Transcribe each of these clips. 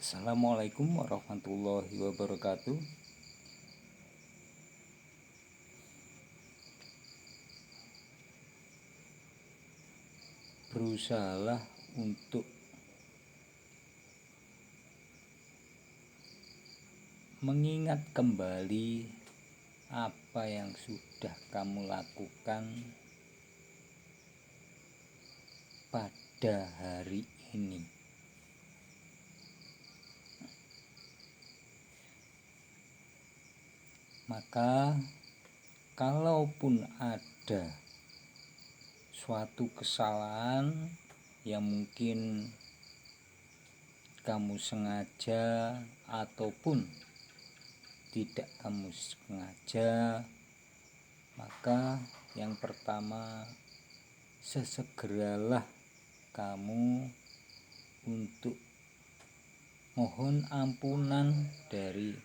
Assalamualaikum warahmatullahi wabarakatuh. Berusahalah untuk mengingat kembali apa yang sudah kamu lakukan pada hari ini. Maka kalaupun ada suatu kesalahan yang mungkin kamu sengaja ataupun tidak kamu sengaja, maka yang pertama, sesegeralah kamu untuk mohon ampunan dari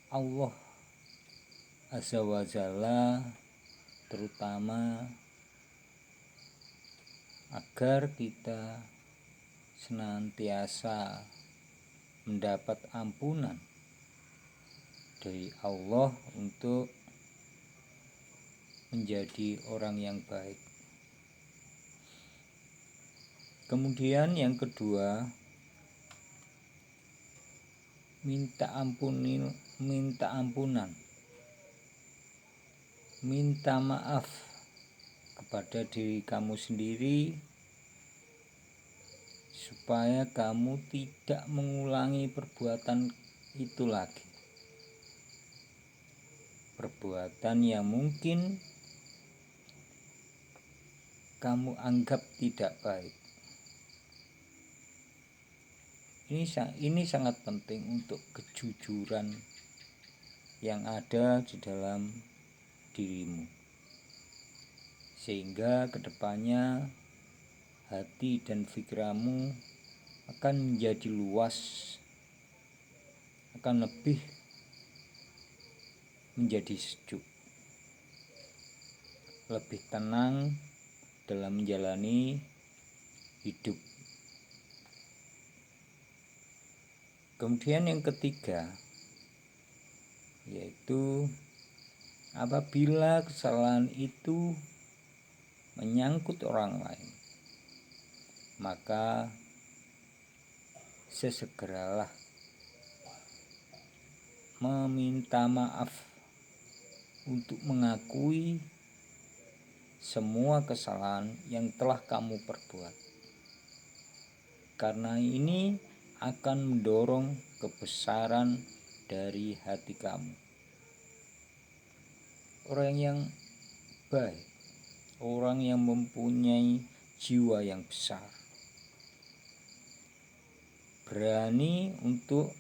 Allah Azza wa Jalla, terutama agar kita senantiasa mendapat ampunan dari Allah untuk menjadi orang yang baik. Kemudian yang kedua, minta ampunan, minta maaf kepada diri kamu sendiri supaya kamu tidak mengulangi perbuatan itu lagi. Perbuatan yang mungkin kamu anggap tidak baik. Ini sangat penting untuk kejujuran yang ada di dalam dirimu, sehingga kedepannya hati dan pikiranmu akan menjadi luas, akan lebih menjadi sejuk, lebih tenang dalam menjalani hidup. Kemudian yang ketiga, yaitu apabila kesalahan itu menyangkut orang lain, maka sesegeralah meminta maaf untuk mengakui semua kesalahan yang telah kamu perbuat, karena ini akan mendorong kebesaran dari hati kamu. Orang yang baik, orang yang mempunyai jiwa yang besar, berani untuk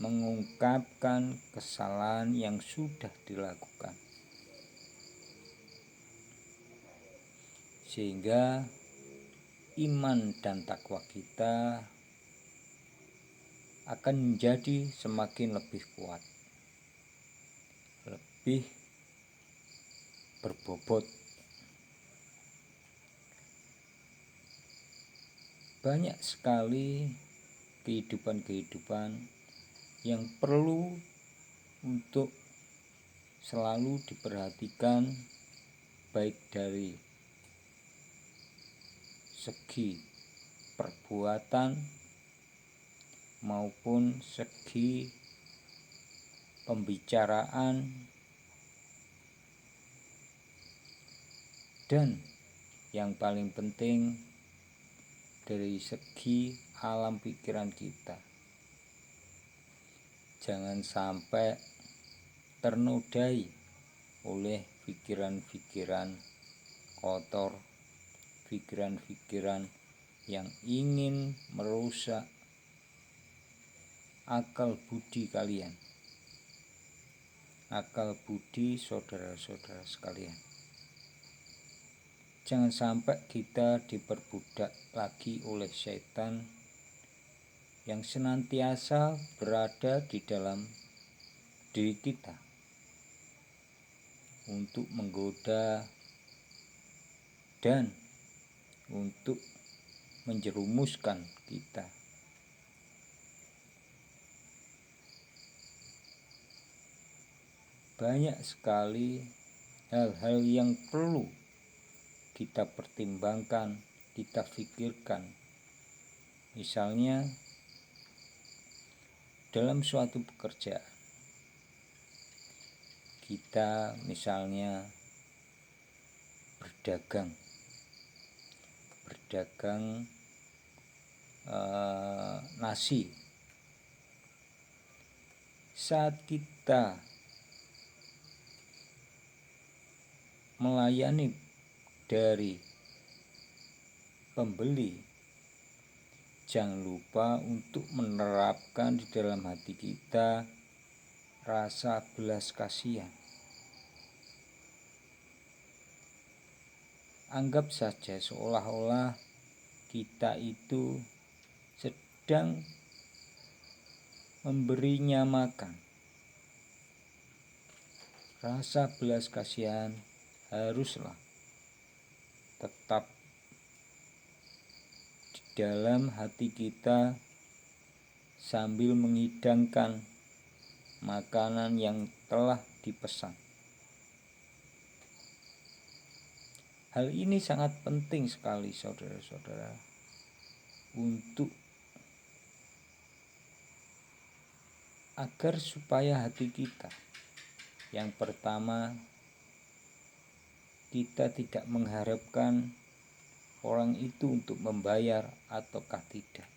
mengungkapkan kesalahan yang sudah dilakukan, sehingga iman dan takwa kita akan menjadi semakin lebih kuat, lebih berbobot. Banyak sekali kehidupan yang perlu untuk selalu diperhatikan, baik dari segi perbuatan maupun segi pembicaraan, dan yang paling penting dari segi alam pikiran kita. Jangan sampai ternodai oleh pikiran-pikiran kotor, pikiran-pikiran yang ingin merusak akal budi kalian, akal budi saudara-saudara sekalian. Jangan sampai kita diperbudak lagi oleh setan yang senantiasa berada di dalam diri kita untuk menggoda dan untuk menjerumuskan kita banyak sekali hal-hal yang perlu kita pertimbangkan, kita pikirkan. Misalnya dalam suatu pekerjaan, kita misalnya berdagang nasi. Saat kita melayani dari pembeli, jangan lupa untuk menerapkan di dalam hati kita rasa belas kasihan. Anggap saja seolah-olah kita itu sedang memberinya makan. Rasa belas kasihan haruslah tetap di dalam hati kita sambil menghidangkan makanan yang telah dipesan. Hal ini sangat penting sekali saudara-saudara untuk agar supaya hati kita, yang pertama, kita tidak mengharapkan orang itu untuk membayar ataukah tidak.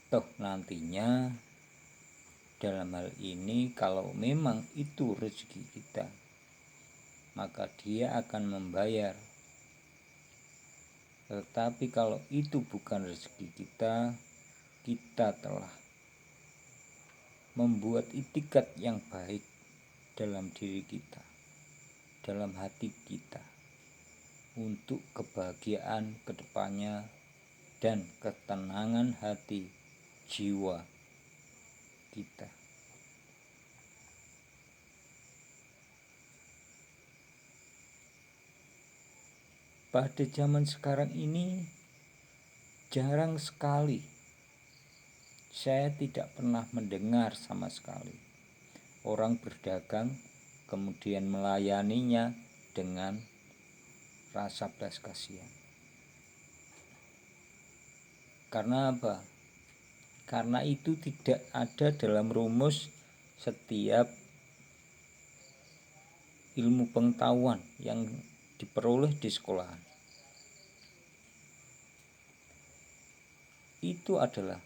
Toh nantinya dalam hal ini kalau memang itu rezeki kita, maka dia akan membayar. Tetapi kalau itu bukan rezeki kita, kita telah membuat itikat yang baik dalam diri kita, dalam hati kita, untuk kebahagiaan kedepannya dan ketenangan hati jiwa kita. Pada zaman sekarang ini jarang sekali, saya tidak pernah mendengar sama sekali orang berdagang kemudian melayaninya dengan rasa belas kasihan. Karena apa? Karena itu tidak ada dalam rumus setiap ilmu pengetahuan yang diperoleh di sekolahan. Itu adalah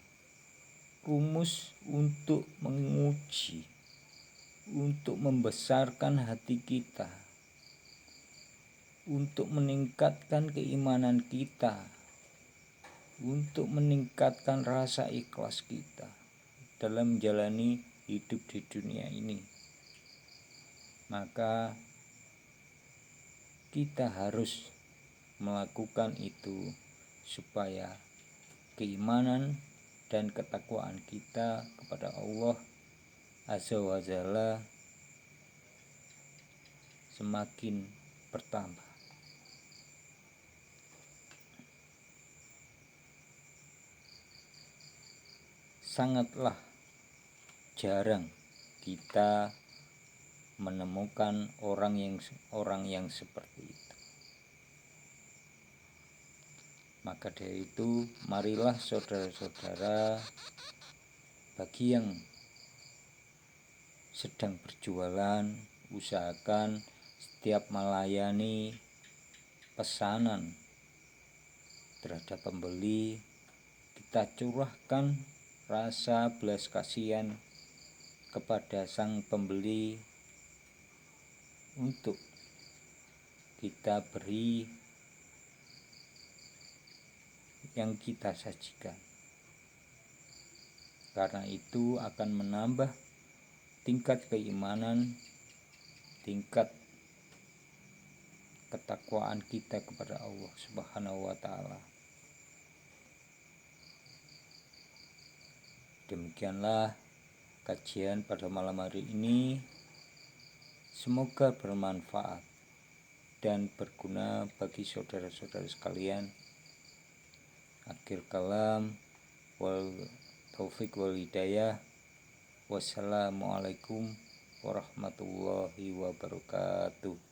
rumus untuk menguji, untuk membesarkan hati kita, untuk meningkatkan keimanan kita, untuk meningkatkan rasa ikhlas kita dalam menjalani hidup di dunia ini. Maka kita harus melakukan itu supaya keimanan dan ketakwaan kita kepada Allah Azza wa Jalla semakin bertambah. Sangatlah jarang kita menemukan orang yang seperti itu. Maka dari itu, marilah saudara-saudara, bagi yang sedang berjualan, usahakan setiap melayani pesanan terhadap pembeli, kita curahkan rasa belas kasihan kepada sang pembeli untuk kita beri yang kita sajikan. Karena itu akan menambah tingkat keimanan, tingkat ketakwaan kita kepada Allah Subhanahu wa taala. Demikianlah kajian pada malam hari ini. Semoga bermanfaat dan berguna bagi saudara-saudara sekalian. Akhir kalam, wal taufik wal hidayah. Wassalamualaikum warahmatullahi wabarakatuh.